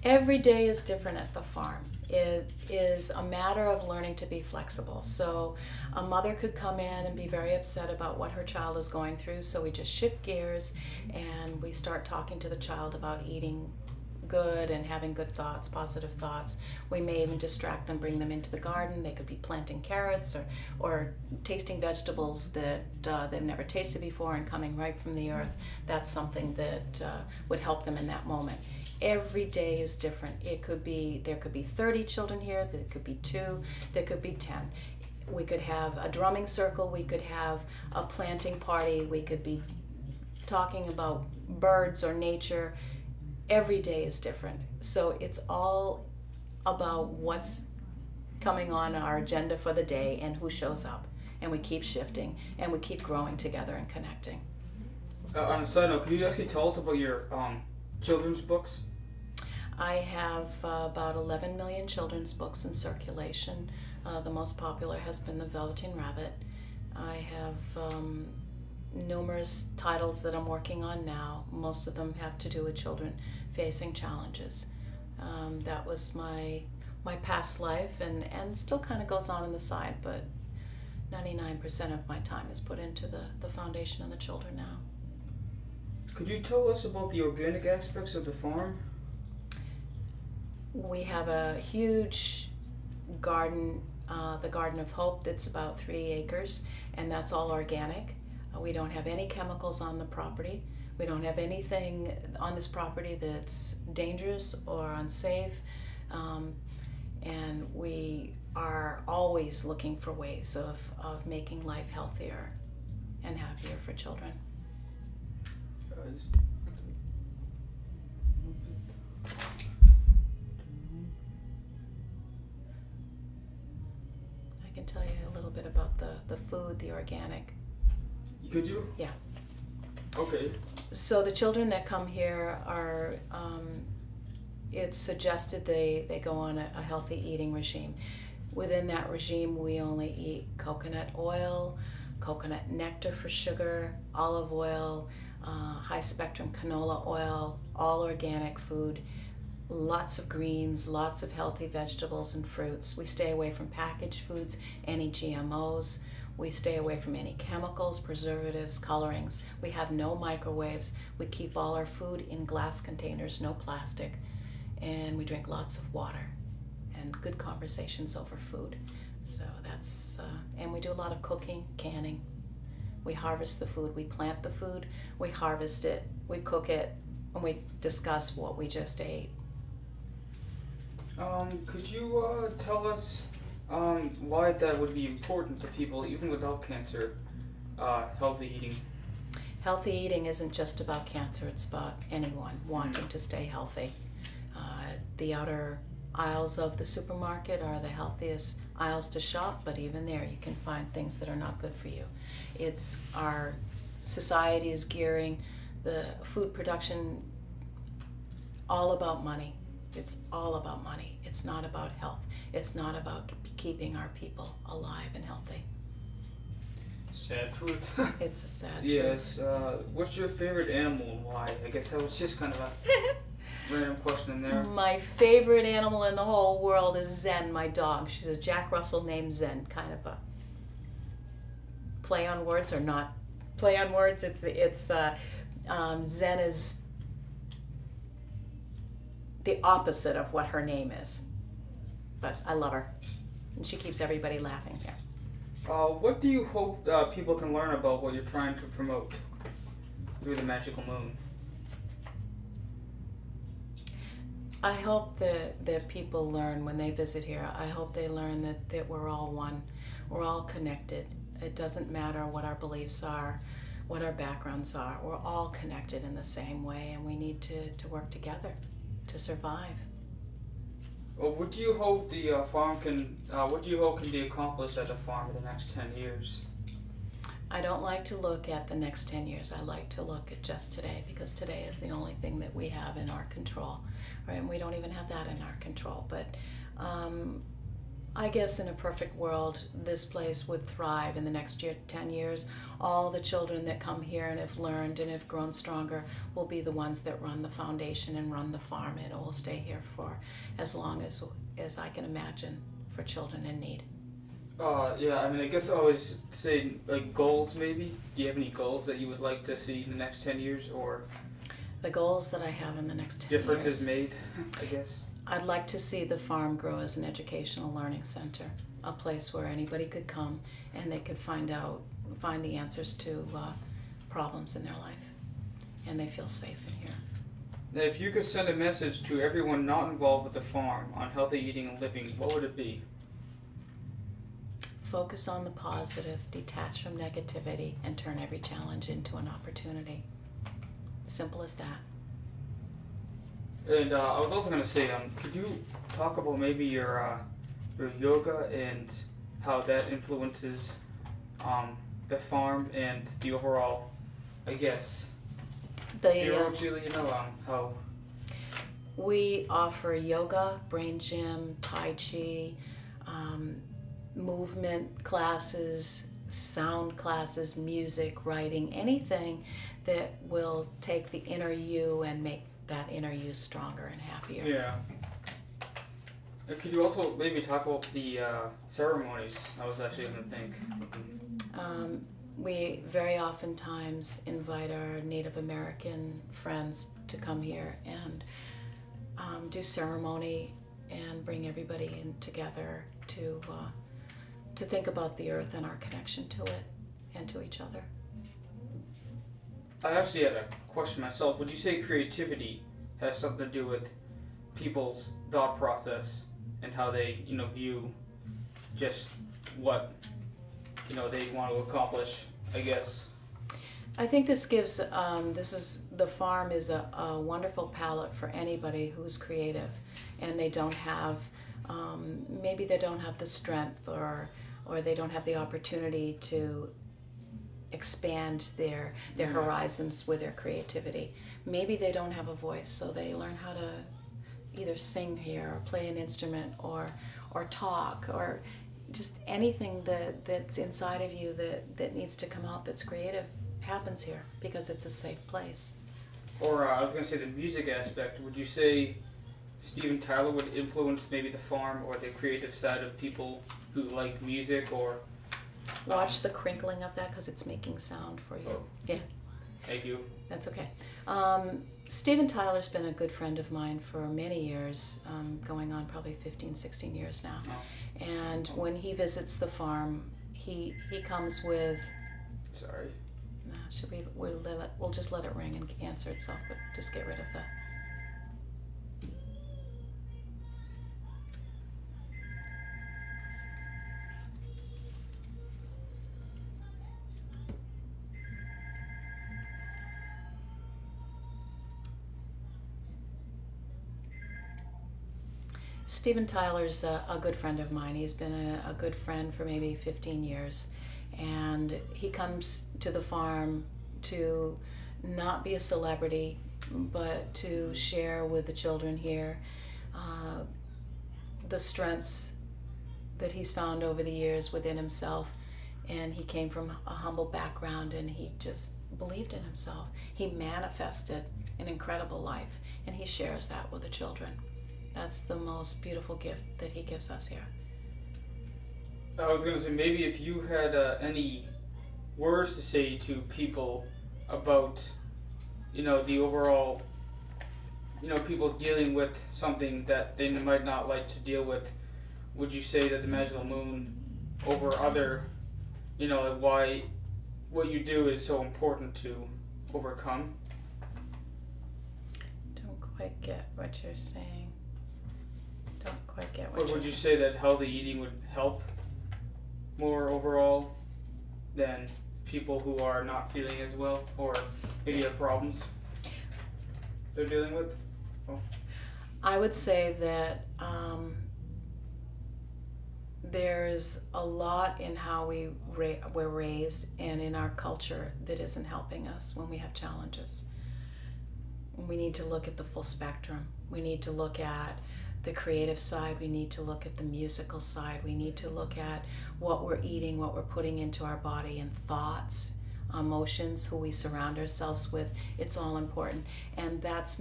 Every day is different at the farm. It is a matter of learning to be flexible. So a mother could come in and be very upset about what her child is going through, so we just shift gears and we start talking to the child about eating good and having good thoughts, positive thoughts. We may even distract them, bring them into the garden. They could be planting carrots or tasting vegetables that they've never tasted before and coming right from the earth. That's something that would help them in that moment. Every day is different. There could be 30 children here, there could be 2, there could be 10. We could have a drumming circle, we could have a planting party, we could be talking about birds or nature. Every day is different. So it's all about what's coming on our agenda for the day and who shows up. And we keep shifting and we keep growing together and connecting. On a side note, can you actually tell us about your children's books? I have about 11 million children's books in circulation. The most popular has been The Velveteen Rabbit. I have numerous titles that I'm working on now. Most of them have to do with children facing challenges. That was my past life and still kind of goes on the side, but 99% of my time is put into the foundation and the children now. Could you tell us about the organic aspects of the farm? We have a huge garden, the Garden of Hope, that's about 3 acres, and that's all organic. We don't have any chemicals on the property. We don't have anything on this property that's dangerous or unsafe. And we are always looking for ways of making life healthier and happier for children. I can tell you a little bit about the food, the organic. Could you? Yeah. Okay. So the children that come here are, it's suggested they go on a healthy eating regime. Within that regime, we only eat coconut oil, coconut nectar for sugar, olive oil, high spectrum canola oil, all organic food, lots of greens, lots of healthy vegetables and fruits. We stay away from packaged foods, any GMOs. We stay away from any chemicals, preservatives, colorings. We have no microwaves. We keep all our food in glass containers, no plastic. And we drink lots of water and good conversations over food. So that's, and we do a lot of cooking, canning. We harvest the food, we plant the food, we harvest it, we cook it, and we discuss what we just ate. Could you tell us why that would be important to people, even without cancer, healthy eating? Healthy eating isn't just about cancer, it's about anyone wanting to stay healthy. The outer aisles of the supermarket are the healthiest aisles to shop, but even there you can find things that are not good for you. It's our society is gearing the food production all about money. It's all about money. It's not about health. It's not about keeping our people alive and healthy. Sad truth. It's a sad truth. Yes. What's your favorite animal and why? I guess that was just kind of a random question in there. My favorite animal in the whole world is Zen, my dog. She's a Jack Russell named Zen, kind of a play on words or not play on words. It's Zen is the opposite of what her name is, but I love her, and she keeps everybody laughing here. What do you hope people can learn about what you're trying to promote through the Magical Moon? I hope that people learn when they visit here. I hope they learn that we're all one. We're all connected. It doesn't matter what our beliefs are, what our backgrounds are. We're all connected in the same way, and we need to work together to survive. Well, what do you hope the farm can? What do you hope can be accomplished at the farm in the next 10 years? I don't like to look at the next 10 years. I like to look at just today, because today is the only thing that we have in our control, right? And we don't even have that in our control. But I guess in a perfect world, this place would thrive in the next 10 years. All the children that come here and have learned and have grown stronger will be the ones that run the foundation and run the farm, and it will stay here for as long as I can imagine for children in need. Yeah, I mean, I guess I always say, like, goals maybe. Do you have any goals that you would like to see in the next 10 years, or The goals that I have in the next 10 differences years. made, I guess? I'd like to see the farm grow as an educational learning center, a place where anybody could come and they could find the answers to problems in their life, and they feel safe in here. Now, if you could send a message to everyone not involved with the farm on healthy eating and living, what would it be? Focus on the positive, detach from negativity, and turn every challenge into an opportunity. Simple as that. And I was also going to say, could you talk about maybe your yoga and how that influences the farm and the overall, I guess, spiritually, how... We offer yoga, brain gym, tai chi, movement classes, sound classes, music, writing, anything that will take the inner you and make that inner you stronger and happier. Yeah. Could you also maybe talk about the ceremonies? I was actually going to think. We very oftentimes invite our Native American friends to come here and do ceremony and bring everybody in together to think about the earth and our connection to it and to each other. I actually had a question myself. Would you say creativity has something to do with people's thought process and how they, view just what, they want to accomplish, I guess? I think this gives, the farm is a wonderful palette for anybody who's creative and they don't have, maybe they don't have the strength or they don't have the opportunity to expand their horizons with their creativity. Maybe they don't have a voice, so they learn how to either sing here or play an instrument or talk or just anything that's inside of you that needs to come out that's creative happens here because it's a safe place. Or I was going to say the music aspect. Would you say Steven Tyler would influence maybe the farm or the creative side of people who like music or... Watch the crinkling of that because it's making sound for you. Oh. Yeah. Thank you. That's okay. Steven Tyler's been a good friend of mine for many years, going on probably 15, 16 years now. Oh. And when he visits the farm, he comes with... Sorry. We'll just let it ring and answer itself, but just get rid of that. Steven Tyler's a good friend of mine. He's been a good friend for maybe 15 years. And he comes to the farm to not be a celebrity, but to share with the children here the strengths that he's found over the years within himself. And he came from a humble background and he just believed in himself. He manifested an incredible life and he shares that with the children. That's the most beautiful gift that he gives us here. I was going to say, maybe if you had any words to say to people about, the overall, people dealing with something that they might not like to deal with, would you say that the Magical Moon over other, why what you do is so important to overcome? Don't quite get what you're saying. Don't quite get what Or you're would you saying. say that healthy eating would help more overall than people who are not feeling as well or maybe have problems they're dealing with? I would say that there's a lot in how we're raised and in our culture that isn't helping us when we have challenges. We need to look at the full spectrum. We need to look at the creative side, we need to look at the musical side, we need to look at what we're eating, what we're putting into our body, and thoughts, emotions, who we surround ourselves with. It's all important. And that's